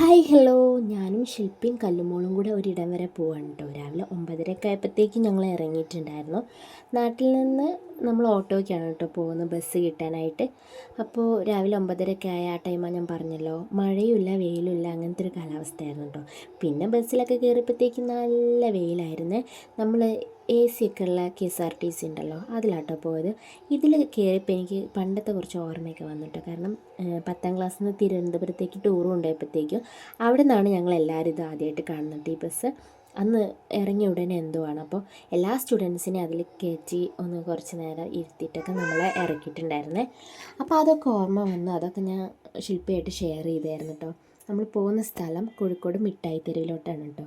Hi hello, ഞാനും ശില്പിയും കല്ലുമോളും കൂടെ ഒരിടം വരെ പോവാണ് കേട്ടോ. രാവിലെ 9:30 ആയപ്പോഴത്തേക്കും ഞങ്ങൾ ഇറങ്ങിയിട്ടുണ്ടായിരുന്നു. നാട്ടിൽ നിന്ന് നമ്മൾ ഓട്ടോയ്ക്കാണ് കേട്ടോ പോകുന്നത്, ബസ് കിട്ടാനായിട്ട്. അപ്പോൾ രാവിലെ 9:30 ആയ ആ ടൈമാണ് ഞാൻ പറഞ്ഞല്ലോ, മഴയുമില്ല വെയിലുമില്ല, അങ്ങനത്തെ ഒരു കാലാവസ്ഥയായിരുന്നു കേട്ടോ. പിന്നെ ബസ്സിലൊക്കെ കയറിയപ്പോഴത്തേക്കും നല്ല വെയിലായിരുന്നേ. നമ്മൾ AC ഒക്കെ ഉള്ള KSRTC ഉണ്ടല്ലോ, അതിലാട്ടോ പോയത്. ഇതിൽ കയറിയപ്പോൾ എനിക്ക് പണ്ടത്തെ കുറച്ച് ഓർമ്മയൊക്കെ വന്നിട്ടോ. കാരണം 10ാം ക്ലാസ്സിൽ നിന്ന് തിരുവനന്തപുരത്തേക്ക് ടൂറും ഉണ്ടായപ്പോഴത്തേക്കും അവിടെ നിന്നാണ് ഞങ്ങളെല്ലാവരും ഇത് ആദ്യമായിട്ട് കാണുന്നത്. ഈ ബസ് അന്ന് ഇറങ്ങിയ ഉടനെ എന്തോ ആണ്. അപ്പോൾ എല്ലാ സ്റ്റുഡൻസിനെയും അതിൽ കയറ്റി ഒന്ന് കുറച്ച് നേരം ഇരുത്തിയിട്ടൊക്കെ നമ്മളെ ഇറക്കിയിട്ടുണ്ടായിരുന്നേ. അപ്പോൾ അതൊക്കെ ഓർമ്മ വന്നു. അതൊക്കെ ഞാൻ ശില്പിയായിട്ട് ഷെയർ ചെയ്തായിരുന്നു കേട്ടോ. നമ്മൾ പോകുന്ന സ്ഥലം കോഴിക്കോട് മിഠായി തെരുവിലോട്ടാണ് കേട്ടോ.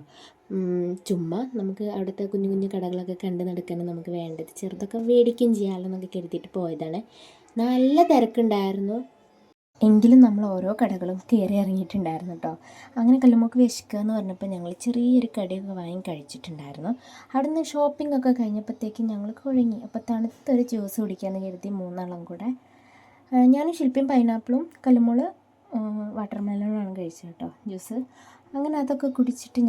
ചുമ്മാ നമുക്ക് അവിടുത്തെ കുഞ്ഞു കുഞ്ഞു കടകളൊക്കെ കണ്ട് നടക്കാനും നമുക്ക് വേണ്ടത് ചെറുതൊക്കെ മേടിക്കുകയും ചെയ്യാമല്ലോ എന്നൊക്കെ കരുതിയിട്ട് പോയതാണ്. നല്ല തിരക്കുണ്ടായിരുന്നു. എങ്കിലും നമ്മൾ ഓരോ കടകളും കയറി ഇറങ്ങിയിട്ടുണ്ടായിരുന്നു കേട്ടോ. അങ്ങനെ കല്ലുമ്മക്ക് വിശക്കുക എന്ന് പറഞ്ഞപ്പോൾ ഞങ്ങൾ ചെറിയൊരു കടിയൊക്കെ വാങ്ങി കഴിച്ചിട്ടുണ്ടായിരുന്നു. അവിടെ നിന്ന് ഷോപ്പിംഗ് ഒക്കെ കഴിഞ്ഞപ്പോഴത്തേക്കും ഞങ്ങൾ കുഴങ്ങി. അപ്പോൾ തണുത്തൊരു ജ്യൂസ് കുടിക്കാമെന്ന് കരുതി മൂന്നാളും കൂടെ, ഞാനും ശില്പിയും പൈനാപ്പിളും കല്ലുമോള് വാട്ടർ മെലണുമാണ് കഴിച്ചത് കേട്ടോ ജ്യൂസ്. അങ്ങനെ അതൊക്കെ കുടിച്ചിട്ട്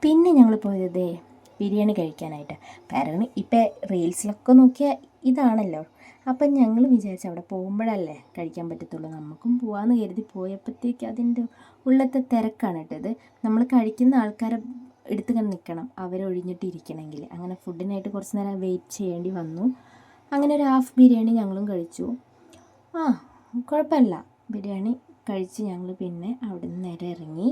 പിന്നെ ഞങ്ങൾ പോയത് ബിരിയാണി കഴിക്കാനായിട്ട്. കാരണം ഇപ്പം റീൽസിലൊക്കെ നോക്കിയാൽ ഇതാണല്ലോ. അപ്പം ഞങ്ങൾ വിചാരിച്ചു അവിടെ പോകുമ്പോഴല്ലേ കഴിക്കാൻ പറ്റത്തുള്ളൂ, നമുക്കും പോകാമെന്ന് കരുതി പോയപ്പോഴത്തേക്ക് അതിൻ്റെ ഉള്ളത്തെ തിരക്കാണ് കേട്ടത്. നമ്മൾ കഴിക്കുന്ന ആൾക്കാരെ എടുത്ത് കണ്ട് നിൽക്കണം, അവരൊഴിഞ്ഞിട്ടിരിക്കണമെങ്കിൽ. അങ്ങനെ ഫുഡിനായിട്ട് കുറച്ച് നേരം വെയിറ്റ് ചെയ്യേണ്ടി വന്നു. അങ്ങനെ ഒരു ഹാഫ് ബിരിയാണി ഞങ്ങളും കഴിച്ചു. കുഴപ്പമില്ല, ബിരിയാണി കഴിച്ച് ഞങ്ങൾ പിന്നെ അവിടെ നിന്ന് നേരെ ഇറങ്ങി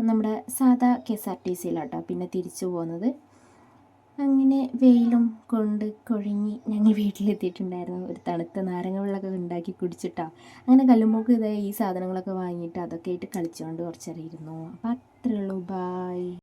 നമ്മുടെ സാധാ KSRTCയിലാട്ടോ പിന്നെ തിരിച്ചു പോകുന്നത്. അങ്ങനെ വെയിലും കൊണ്ട് കുഴങ്ങി ഞങ്ങൾ വീട്ടിലെത്തിയിട്ടുണ്ടായിരുന്നു. ഒരു തണുത്ത നാരങ്ങ വെള്ളമൊക്കെ ഉണ്ടാക്കി കുടിച്ചിട്ടാ. അങ്ങനെ കല്ലുമ്മക്ക് ഈ സാധനങ്ങളൊക്കെ വാങ്ങിയിട്ട് അതൊക്കെ ആയിട്ട് കളിച്ചുകൊണ്ട് കുറച്ചേരം ഇരുന്നു. അപ്പോൾ അത്രയേ ഉള്ളൂ.